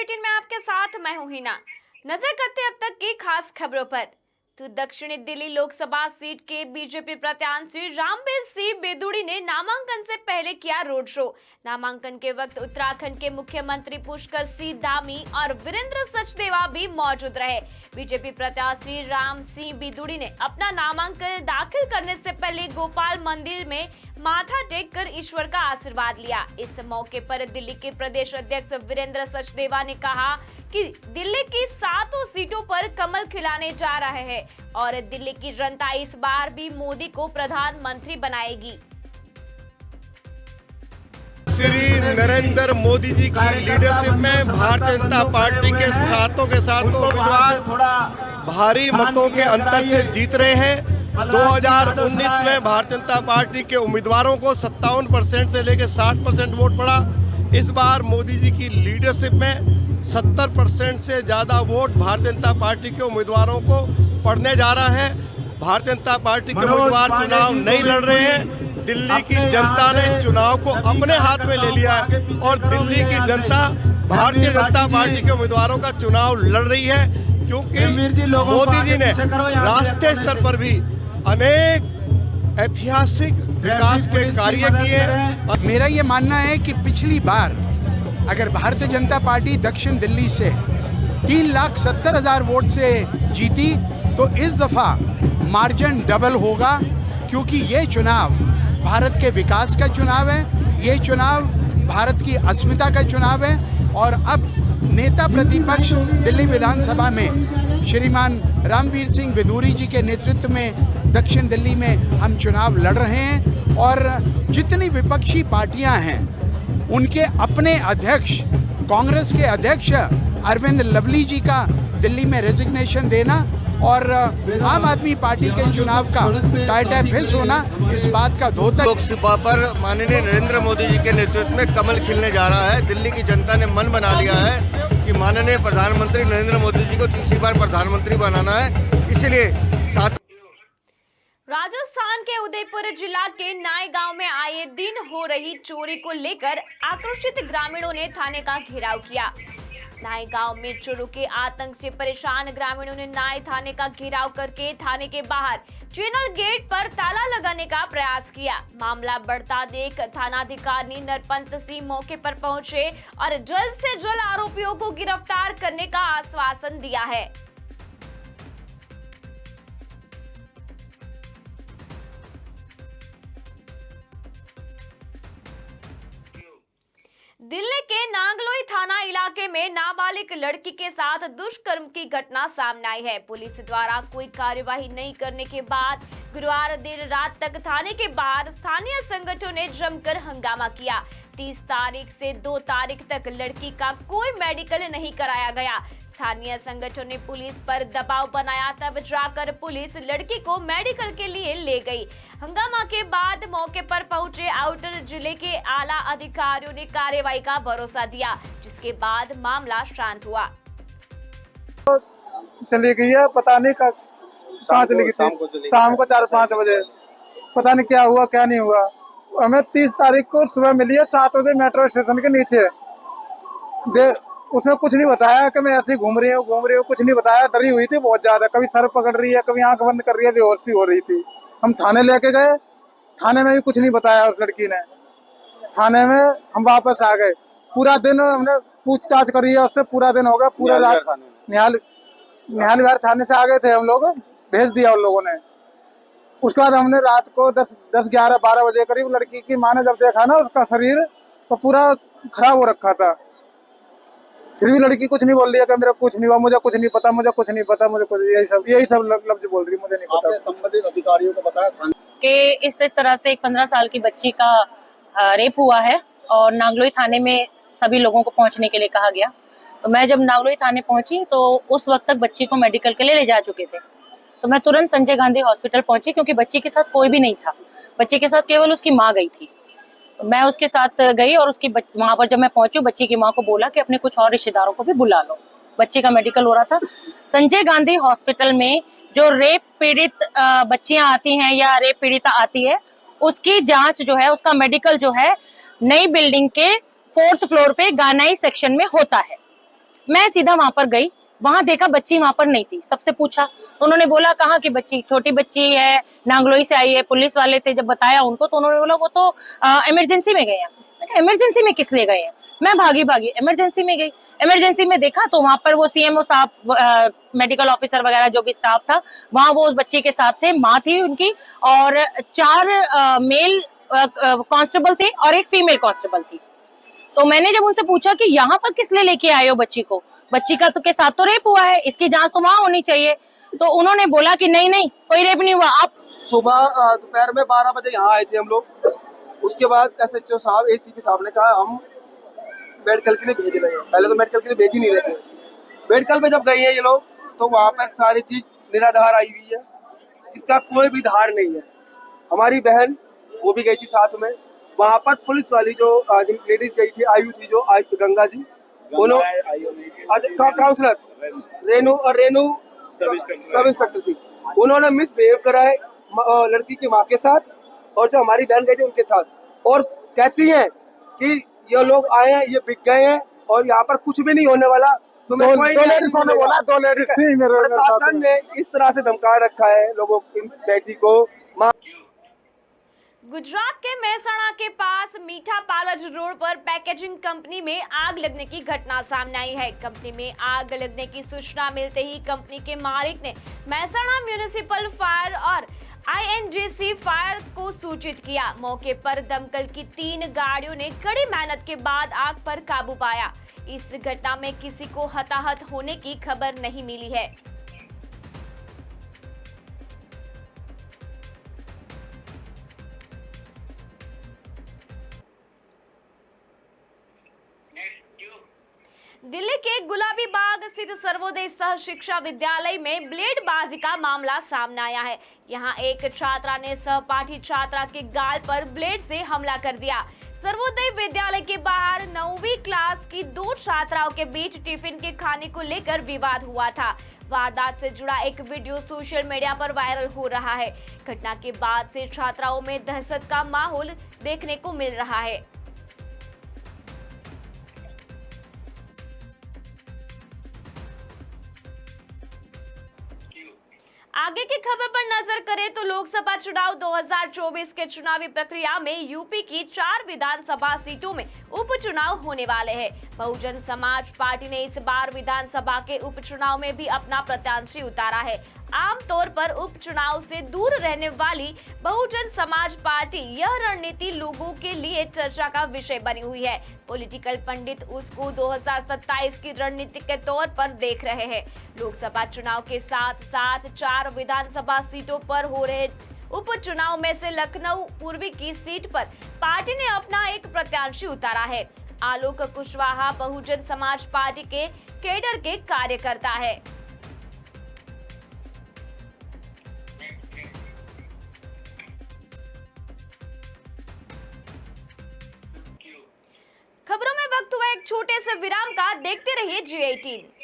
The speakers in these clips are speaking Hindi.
18 में आपके साथ मैं हूं हिना। नजर करते अब तक की खास खबरों पर। तो दक्षिणी दिल्ली लोकसभा सीट के बीजेपी प्रत्याशी रामवीर सिंह बेदुड़ी ने नामांकन से पहले किया रोड शो। नामांकन के वक्त उत्तराखंड के मुख्यमंत्री पुष्कर सिंह धामी और वीरेंद्र सचदेवा भी मौजूद रहे। बीजेपी प्रत्याशी राम सिंह बेदुड़ी ने अपना नामांकन दाखिल करने से पहले गोपाल मंदिर में माथा टेक कर ईश्वर का आशीर्वाद लिया। इस मौके पर दिल्ली के प्रदेश अध्यक्ष वीरेंद्र सचदेवा ने कहा कि दिल्ली की 7 सीटों पर कमल खिलाने जा रहे हैं और दिल्ली की जनता इस बार भी मोदी को प्रधानमंत्री बनाएगी। श्री नरेंद्र मोदी जी की लीडरशिप में भारतीय जनता पार्टी के सातों उम्मीदवार भारी मतों के अंतर से जीत रहे हैं। 2019 में भारतीय जनता पार्टी के उम्मीदवारों को 57% से लेकर 60% वोट पड़ा। इस बार मोदी जी की लीडरशिप में 70% से ज़्यादा वोट भारतीय जनता पार्टी के उम्मीदवारों को पड़ने जा रहा है। भारतीय जनता पार्टी के उम्मीदवार चुनाव नहीं लड़ रहे हैं। दिल्ली की जनता ने इस चुनाव को अपने हाथ में ले लिया है और दिल्ली की जनता भारतीय जनता पार्टी के उम्मीदवारों का चुनाव लड़ रही है, क्योंकि मोदी जी ने राष्ट्रीय स्तर पर भी अनेक ऐतिहासिक विकास के कार्य किए। मेरा ये मानना है कि पिछली बार अगर भारतीय जनता पार्टी दक्षिण दिल्ली से 3,70,000 वोट से जीती तो इस दफा मार्जिन डबल होगा, क्योंकि ये चुनाव भारत के विकास का चुनाव है, ये चुनाव भारत की अस्मिता का चुनाव है। और अब नेता प्रतिपक्ष दिल्ली विधानसभा में श्रीमान रामवीर सिंह बेदुड़ी जी के नेतृत्व में दक्षिण दिल्ली में हम चुनाव लड़ रहे हैं और जितनी विपक्षी पार्टियां हैं उनके अपने अध्यक्ष, कांग्रेस के अध्यक्ष अरविंद लवली जी का दिल्ली में रेजिग्नेशन देना और आम आदमी पार्टी के चुनाव का टाइटा फिस होना, इस बात का धोता। लोकसभा पर माननीय नरेंद्र मोदी जी के नेतृत्व में कमल खिलने जा रहा है। दिल्ली की जनता ने मन बना लिया है कि माननीय प्रधानमंत्री नरेंद्र मोदी जी को तीसरी बार प्रधानमंत्री बनाना है। इसलिए राजस्थान के उदयपुर जिला के नाई गांव में आए दिन हो रही चोरी को लेकर आक्रोशित ग्रामीणों ने थाने का घेराव किया। नाई गांव में चोरों के आतंक से परेशान ग्रामीणों ने नाई थाने का घेराव करके थाने के बाहर चैनल गेट पर ताला लगाने का प्रयास किया। मामला बढ़ता देख थानाधिकारी नरपंत सिंह मौके पर पहुंचे और जल्द से जल्द आरोपियों को गिरफ्तार करने का आश्वासन दिया है। दिल्ली के नांगलोई थाना इलाके में नाबालिग लड़की के साथ दुष्कर्म की घटना सामने आई है। पुलिस द्वारा कोई कार्यवाही नहीं करने के बाद गुरुवार देर रात तक थाने के बाहर स्थानीय संगठनों ने जमकर हंगामा किया। 30 तारीख से 2 तारीख तक लड़की का कोई मेडिकल नहीं कराया गया। स्थानीय संगठन ने पुलिस पर दबाव बनाया, तब जाकर पुलिस लड़की को मेडिकल के लिए ले गई। हंगामा के बाद मौके पर पहुंचे आउटर जिले के आला अधिकारियों ने कार्रवाई का भरोसा दिया, जिसके बाद मामला शांत हुआ। चली गई है, पता नहीं कहाँ चली गई थी। शाम को 4-5 बजे पता नहीं क्या हुआ क्या नहीं हुआ। हमें 30 तारीख को सुबह मिली है 7 बजे मेट्रो स्टेशन के नीचे। उसने कुछ नहीं बताया कि मैं ऐसे घूम रही हूँ कुछ नहीं बताया। डरी हुई थी बहुत ज्यादा, कभी सर पकड़ रही है, कभी आंख बंद कर रही है, बेहोशी हो रही थी। हम थाने लेके गए, थाने में भी कुछ नहीं बताया उस लड़की ने। थाने में हम वापस आ गए। पूरा दिन हमने पूछताछ करी है उससे, पूरा दिन हो गया। पूरा रात निहाल विहार थाने से आ गए थे हम लोग, भेज दिया उन लोगों ने। उसके बाद हमने रात को 10-11-12 बजे करीब लड़की की माँ ने जब देखा ना उसका शरीर, तो पूरा खराब हो रखा था। फिर भी लड़की कुछ नहीं बोल रही है कि मेरा कुछ नहीं हुआ, मुझे कुछ नहीं पता, मुझे कुछ नहीं पता, मुझे कुछ, यही सब लफ्ज बोल रही है, मुझे नहीं पता। आपने संबंधित अधिकारियों को बताया कि इस तरह से एक 15 साल की बच्ची का रेप हुआ है और नांगलोई थाने में सभी लोगों को पहुंचने के लिए कहा गया। तो मैं जब नांगलोई थाने पहुंची तो उस वक्त तक बच्ची को मेडिकल के लिए ले जा चुके थे। तो मैं तुरंत संजय गांधी हॉस्पिटल पहुंची, क्योंकि बच्ची के साथ कोई भी नहीं था, बच्ची के साथ केवल उसकी माँ गई थी। मैं उसके साथ गई और उसकी वहां पर जब मैं पहुंची, बच्ची की माँ को बोला कि अपने कुछ और रिश्तेदारों को भी बुला लो। बच्चे का मेडिकल हो रहा था। संजय गांधी हॉस्पिटल में जो रेप पीड़ित बच्चियां आती हैं या रेप पीड़िता आती है, उसकी जांच जो है, उसका मेडिकल जो है नई बिल्डिंग के 4th फ्लोर पे गानाई सेक्शन में होता है। मैं सीधा वहां पर गई, वहां देखा बच्ची वहां पर नहीं थी। सबसे पूछा तो उन्होंने बोला कहाँ की बच्ची, छोटी बच्ची है, नांगलोई से आई है। पुलिस वाले थे, जब बताया उनको तो उन्होंने बोला वो तो इमरजेंसी में गए हैं। इमरजेंसी में किस लिए गए हैं? मैं भागी इमरजेंसी में गई। इमरजेंसी में देखा तो वहां पर वो सीएमओ साहब, मेडिकल ऑफिसर वगैरह जो भी स्टाफ था वहां, वो उस बच्ची के साथ थे, माँ थी उनकी, और 4 मेल कांस्टेबल थे और एक फीमेल कांस्टेबल थी। तो मैंने जब उनसे पूछा कि यहाँ पर किस लिए लेके आए हो बच्ची को, बच्ची का तो के साथ तो रेप हुआ है, इसकी जांच तो वहां होनी चाहिए। तो उन्होंने बोला कि नहीं कोई रेप नहीं हुआ। आप सुबह दोपहर में 12 बजे यहाँ आए थे हम लोग। उसके बाद एसएचओ साहब, एसीपी साहब ने कहा हम मेडिकल के लिए भेज रहे हैं। पहले तो मेडिकल के लिए भेज ही नहीं रहे थे। मेडिकल में जब गए हैं ये लोग तो वहाँ पर सारी चीज निराधार आई हुई है, जिसका कोई भी धार नहीं है। हमारी बहन वो भी गई थी साथ में। वहाँ पर पुलिस वाली जो लेडीज गई थी, आयु थी जो गंगा जी, उन्होंने काउंसलर रेनू सब इंस्पेक्टर थी, उन्होंने मिसबिहेव करा है लड़की की माँ के साथ और जो हमारी बहन गई थी उनके साथ, और कहती हैं कि ये लोग आए हैं, ये बिक गए हैं और यहाँ पर कुछ भी नहीं होने वाला। तुम्हें प्रशासन ने इस तरह से धमका रखा है लोगों की बेटी को। गुजरात के मेहसाणा के पास मीठा पालज रोड पर पैकेजिंग कंपनी में आग लगने की घटना सामने आई है। कंपनी में आग लगने की सूचना मिलते ही कंपनी के मालिक ने मेहसाणा म्युनिसिपल फायर और INGC फायर को सूचित किया। मौके पर दमकल की 3 गाड़ियों ने कड़ी मेहनत के बाद आग पर काबू पाया। इस घटना में किसी को हताहत होने की खबर नहीं मिली है। दिल्ली के गुलाबी बाग स्थित सर्वोदय सह शिक्षा विद्यालय में ब्लेडबाजी का मामला सामने आया है। यहां एक छात्रा ने सहपाठी छात्रा के गाल पर ब्लेड से हमला कर दिया। सर्वोदय विद्यालय के बाहर 9वीं क्लास की 2 छात्राओं के बीच टिफिन के खाने को लेकर विवाद हुआ था। वारदात से जुड़ा एक वीडियो सोशल मीडिया पर वायरल हो रहा है। घटना के बाद से छात्राओं में दहशत का माहौल देखने को मिल रहा है। आगे की खबर पर नजर करें तो लोकसभा चुनाव 2024 के चुनावी प्रक्रिया में यूपी की 4 विधानसभा सीटों में उपचुनाव होने वाले हैं। बहुजन समाज पार्टी ने इस बार विधानसभा के उपचुनाव में भी अपना प्रत्याशी उतारा है। आमतौर पर उपचुनाव से दूर रहने वाली बहुजन समाज पार्टी यह रणनीति लोगों के लिए चर्चा का विषय बनी हुई है। पॉलिटिकल पंडित उसको 2027 की रणनीति के तौर पर देख रहे हैं। लोकसभा चुनाव के साथ साथ 4 विधानसभा सीटों पर हो रहे उपचुनाव में से लखनऊ पूर्वी की सीट पर पार्टी ने अपना एक प्रत्याशी उतारा है। आलोक कुशवाहा बहुजन समाज पार्टी के कैडर के कार्यकर्ता है। खबरों में वक्त हुआ एक छोटे से विराम का। देखते रहिए G18।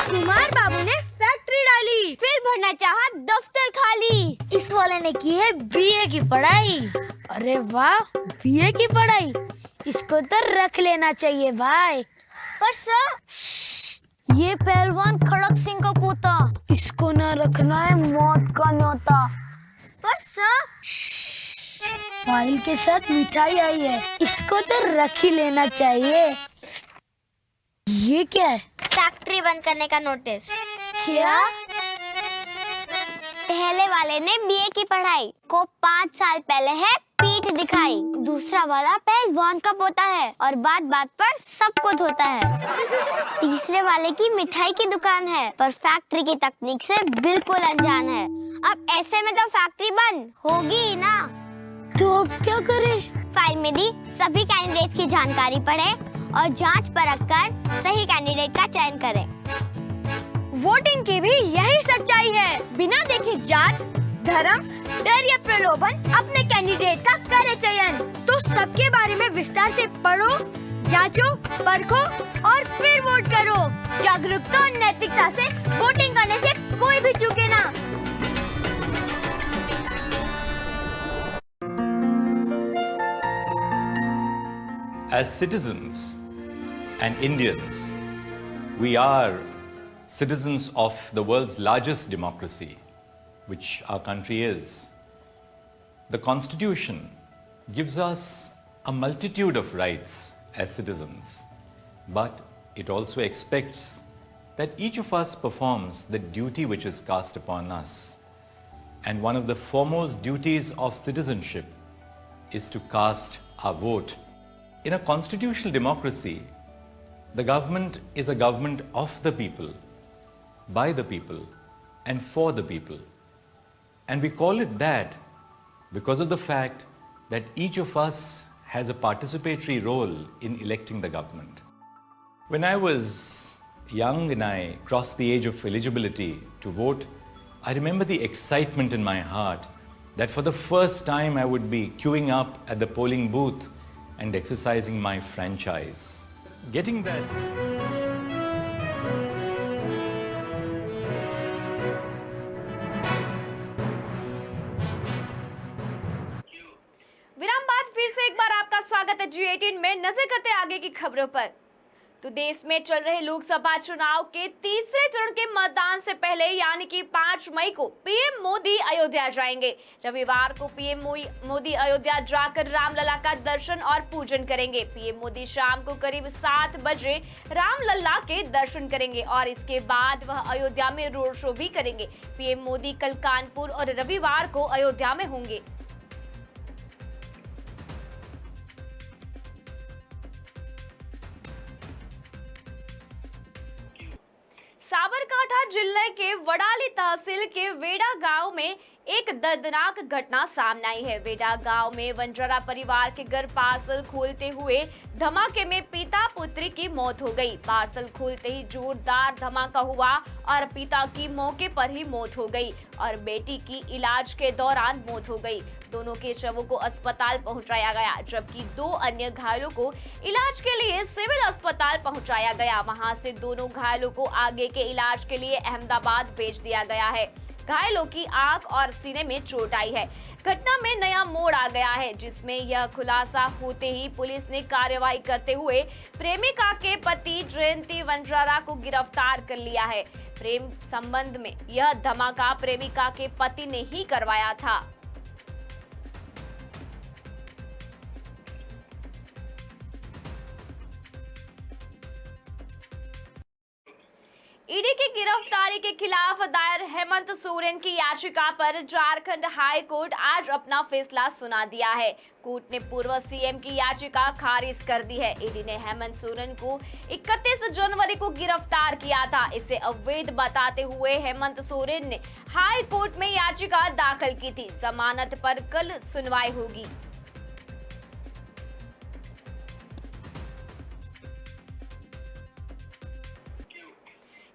कुमार बाबू ने फैक्ट्री डाली, फिर भरना चाहा दफ्तर खाली। इस वाले ने की है BA की पढ़ाई। अरे वाह, BA की पढ़ाई, इसको तो रख लेना चाहिए भाई। पर सर, ये पहलवान खड़क सिंह का पोता, इसको न रखना है मौत का न्योता। पर सर, फाइल के साथ मिठाई आई है, इसको तो रख ही लेना चाहिए। ये क्या है? फैक्ट्री बंद करने का नोटिस। क्या? पहले वाले ने BA की पढ़ाई को 5 साल पहले है पीठ दिखाई। दूसरा वाला पहलवान का पोता है और बात बात पर सब कुछ होता है। तीसरे वाले की मिठाई की दुकान है पर फैक्ट्री की तकनीक से बिल्कुल अनजान है। अब ऐसे में तो फैक्ट्री बंद होगी ही ना। तो अब क्या करें? फाइल में दी सभी कैंडिडेट की जानकारी पढ़े और जांच परख कर सही कैंडिडेट का चयन करें। वोटिंग की भी यही सच्चाई है। बिना देखे जात, धर्म, डर या प्रलोभन अपने कैंडिडेट का करे चयन। तो सबके बारे में विस्तार से पढ़ो, जांचो, परखो और फिर वोट करो। जागरूकता और नैतिकता से वोटिंग करने से कोई भी चूके ना। As citizens and Indians, we are citizens of the world's largest democracy, which our country is. The Constitution gives us a multitude of rights as citizens, but it also expects that each of us performs the duty which is cast upon us. And one of the foremost duties of citizenship is to cast our vote. In a constitutional democracy, the government is a government of the people, by the people, and for the people. And we call it that because of the fact that each of us has a participatory role in electing the government. When I was young and I crossed the age of eligibility to vote, I remember the excitement in my heart that for the first time I would be queuing up at the polling booth and exercising my franchise. Getting that विराम बाद फिर से एक बार आपका स्वागत है G18 में। नजर करते हैं आगे की खबरों पर। तो देश में चल रहे लोकसभा चुनाव के तीसरे चरण के मतदान से पहले यानी कि 5 मई को पीएम मोदी अयोध्या जाएंगे। रविवार को पीएम मोदी अयोध्या जाकर रामलला का दर्शन और पूजन करेंगे। पीएम मोदी शाम को करीब 7 बजे रामलला के दर्शन करेंगे और इसके बाद वह अयोध्या में रोड शो भी करेंगे। पीएम मोदी कल कानपुर और रविवार को अयोध्या में होंगे। साबरकांठा जिले के वडाली तहसील के वेड़ा गांव में एक दर्दनाक घटना सामने आई है। वेड़ा गांव में वंजारा परिवार के घर पार्सल खोलते हुए धमाके में पिता पुत्री की मौत हो गई। पार्सल खोलते ही जोरदार धमाका हुआ और पिता की मौके पर ही मौत हो गई और बेटी की इलाज के दौरान मौत हो गई। दोनों के शवों को अस्पताल पहुंचाया गया, जबकि 2 अन्य घायलों को इलाज के लिए सिविल अस्पताल पहुंचाया गया। वहां से दोनों घायलों को आगे के इलाज के लिए अहमदाबाद भेज दिया गया है। घायलों की आंख और सीने में चोट आई है। घटना में नया मोड़ आ गया है, जिसमें यह खुलासा होते ही पुलिस ने कार्रवाई करते हुए प्रेमिका के पति जयंती वंजारा को गिरफ्तार कर लिया है। प्रेम संबंध में यह धमाका प्रेमिका के पति ने ही करवाया था। ईडी की गिरफ्तारी के खिलाफ दायर हेमंत सोरेन की याचिका पर झारखंड हाई कोर्ट आज अपना फैसला सुना दिया है। कोर्ट ने पूर्व सीएम की याचिका खारिज कर दी है। ईडी ने हेमंत सोरेन को 31 जनवरी को गिरफ्तार किया था। इसे अवैध बताते हुए हेमंत सोरेन ने हाई कोर्ट में याचिका दाखिल की थी। जमानत पर कल सुनवाई होगी।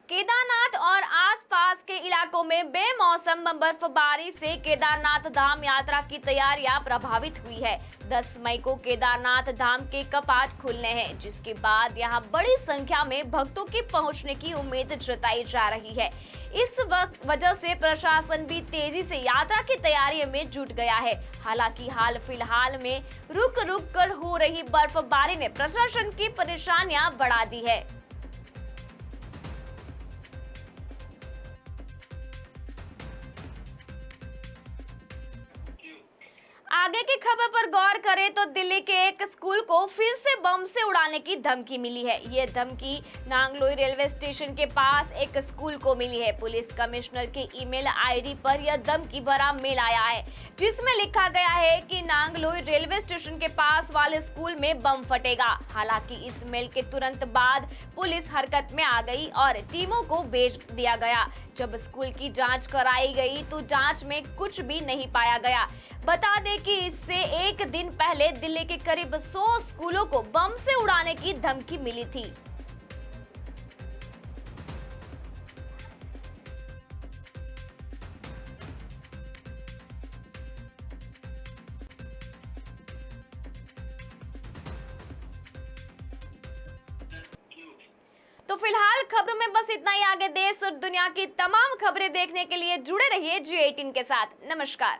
केदारनाथ और आसपास के इलाकों में बेमौसम बर्फबारी से केदारनाथ धाम यात्रा की तैयारियां प्रभावित हुई है। 10 मई को केदारनाथ धाम के कपाट खुलने हैं, जिसके बाद यहां बड़ी संख्या में भक्तों के पहुंचने की उम्मीद जताई जा रही है। इस वजह से प्रशासन भी तेजी से यात्रा की तैयारी में जुट गया है। हालांकि हाल फिलहाल में रुक रुक कर हो रही बर्फबारी ने प्रशासन की परेशानियां बढ़ा दी है। आगे की खबर पर गौर करें तो दिल्ली के एक स्कूल को फिर से बम से उड़ाने की धमकी मिली है। ये धमकी नांगलोई रेलवे स्टेशन के पास एक स्कूल को मिली है। पुलिस कमिश्नर के ईमेल आईडी पर यह धमकी भरा मेल आया है, जिसमें लिखा गया है कि नांगलोई रेलवे स्टेशन के पास वाले स्कूल में बम फटेगा। हालांकि इस मेल के तुरंत बाद पुलिस हरकत में आ गई और टीमों को भेज दिया गया। जब स्कूल की जांच कराई गई तो जांच में कुछ भी नहीं पाया गया। बता दें कि इससे एक दिन पहले दिल्ली के करीब 100 स्कूलों को बम से उड़ाने की धमकी मिली थी। फिलहाल खबरों में बस इतना ही। आगे देश और दुनिया की तमाम खबरें देखने के लिए जुड़े रहिए G18 के साथ। नमस्कार।